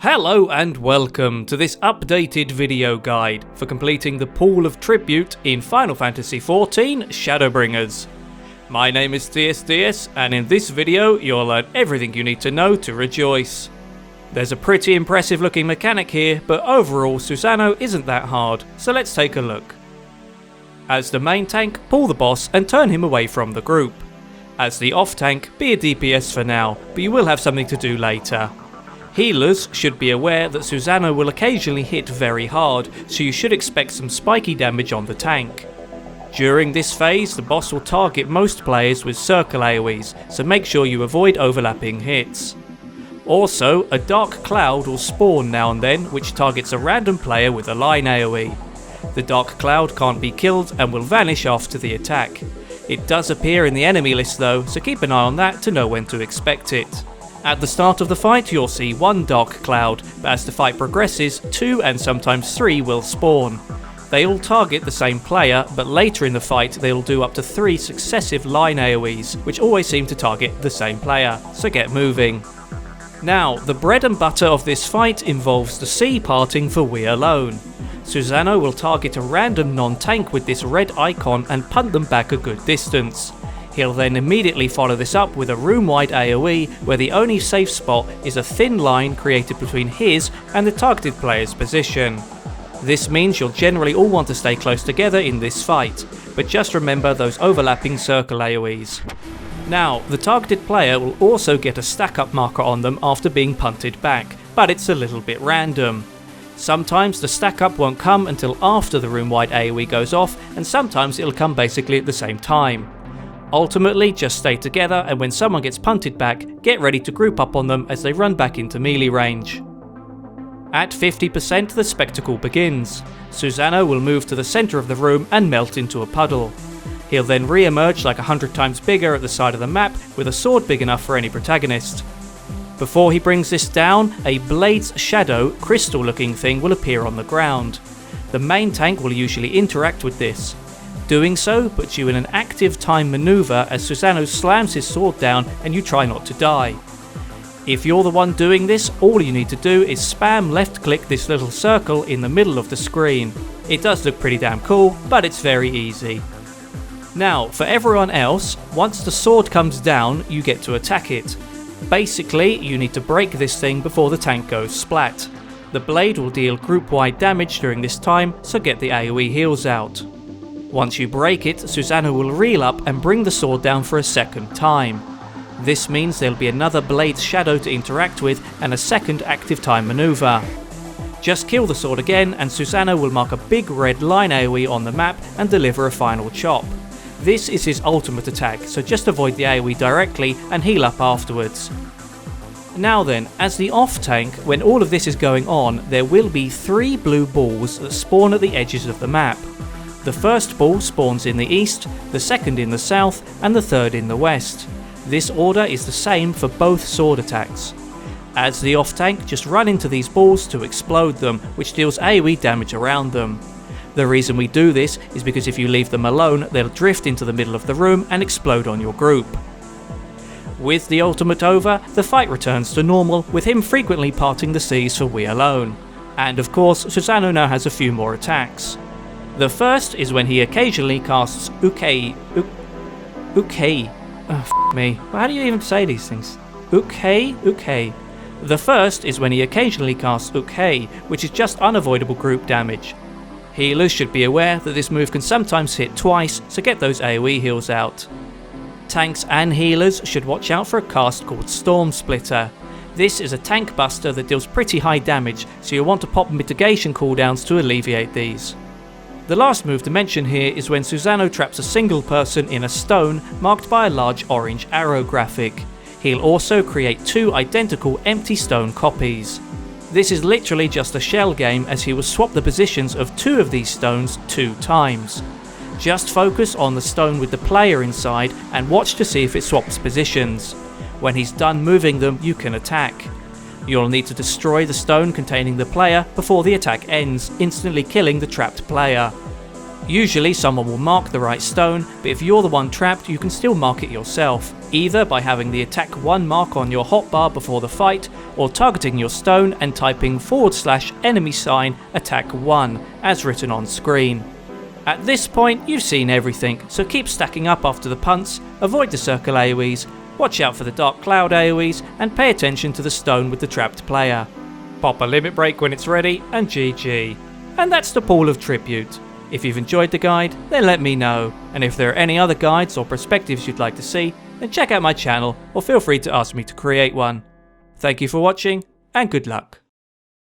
Hello and welcome to this updated video guide for completing the Pool of Tribute in Final Fantasy XIV Shadowbringers. My name is TSDS and in this video you'll learn everything you need to know to rejoice. There's a pretty impressive looking mechanic here, but overall Susano isn't that hard, so let's take a look. As the main tank, pull the boss and turn him away from the group. As the off tank, be a DPS for now, but you will have something to do later. Healers should be aware that Susano will occasionally hit very hard, so you should expect some spiky damage on the tank. During this phase, the boss will target most players with circle AoEs, so make sure you avoid overlapping hits. Also, a dark cloud will spawn now and then, which targets a random player with a line AoE. The dark cloud can't be killed and will vanish after the attack. It does appear in the enemy list though, so keep an eye on that to know when to expect it. At the start of the fight you'll see one dark cloud, but as the fight progresses, 2 and sometimes 3 will spawn. They all target the same player, but later in the fight they'll do up to 3 successive line AoEs, which always seem to target the same player, so get moving. Now, the bread and butter of this fight involves the sea parting for We Alone. Susano will target a random non-tank with this red icon and punt them back a good distance. He'll then immediately follow this up with a room-wide AoE where the only safe spot is a thin line created between his and the targeted player's position. This means you'll generally all want to stay close together in this fight, but just remember those overlapping circle AoEs. Now, the targeted player will also get a stack-up marker on them after being punted back, but it's a little bit random. Sometimes the stack-up won't come until after the room-wide AoE goes off, and sometimes it'll come basically at the same time. Ultimately, just stay together, and when someone gets punted back, get ready to group up on them as they run back into melee range. At 50%, the spectacle begins. Susano will move to the centre of the room and melt into a puddle. He'll then re-emerge like 100 times bigger at the side of the map, with a sword big enough for any protagonist. Before he brings this down, a blade's shadow, crystal-looking thing will appear on the ground. The main tank will usually interact with this. Doing so puts you in an active time maneuver as Susano slams his sword down and you try not to die. If you're the one doing this, all you need to do is spam left click this little circle in the middle of the screen. It does look pretty damn cool, but it's very easy. Now, for everyone else, once the sword comes down, you get to attack it. Basically, you need to break this thing before the tank goes splat. The blade will deal group-wide damage during this time, so get the AoE heals out. Once you break it, Susano will reel up and bring the sword down for a second time. This means there'll be another blade's shadow to interact with and a second active time maneuver. Just kill the sword again and Susano will mark a big red line AoE on the map and deliver a final chop. This is his ultimate attack, so just avoid the AoE directly and heal up afterwards. Now then, as the off tank, when all of this is going on, there will be 3 blue balls that spawn at the edges of the map. The first ball spawns in the east, the second in the south, and the third in the west. This order is the same for both sword attacks. As the off tank, just run into these balls to explode them, which deals AoE damage around them. The reason we do this is because if you leave them alone, they'll drift into the middle of the room and explode on your group. With the ultimate over, the fight returns to normal, with him frequently parting the seas for We Alone. And of course, Susano now has a few more attacks. The first is when he occasionally casts Ukei. Me. How do you even say these things? Ukei. The first is when he occasionally casts Ukei, which is just unavoidable group damage. Healers should be aware that this move can sometimes hit twice, so get those AoE heals out. Tanks and healers should watch out for a cast called Storm Splitter. This is a tank buster that deals pretty high damage, so you'll want to pop mitigation cooldowns to alleviate these. The last move to mention here is when Susano traps a single person in a stone marked by a large orange arrow graphic. He'll also create 2 identical empty stone copies. This is literally just a shell game as he will swap the positions of 2 of these stones 2 times. Just focus on the stone with the player inside and watch to see if it swaps positions. When he's done moving them, you can attack. You'll need to destroy the stone containing the player before the attack ends, instantly killing the trapped player. Usually someone will mark the right stone, but if you're the one trapped you can still mark it yourself, either by having the attack 1 mark on your hotbar before the fight, or targeting your stone and typing /enemy sign attack 1 as written on screen. At this point you've seen everything, so keep stacking up after the punts, avoid the circle AoEs, watch out for the dark cloud AoEs, and pay attention to the stone with the trapped player. Pop a limit break when it's ready, and GG. And that's the Pool of Tribute. If you've enjoyed the guide, then let me know, and if there are any other guides or perspectives you'd like to see, then check out my channel or feel free to ask me to create one. Thank you for watching, and good luck.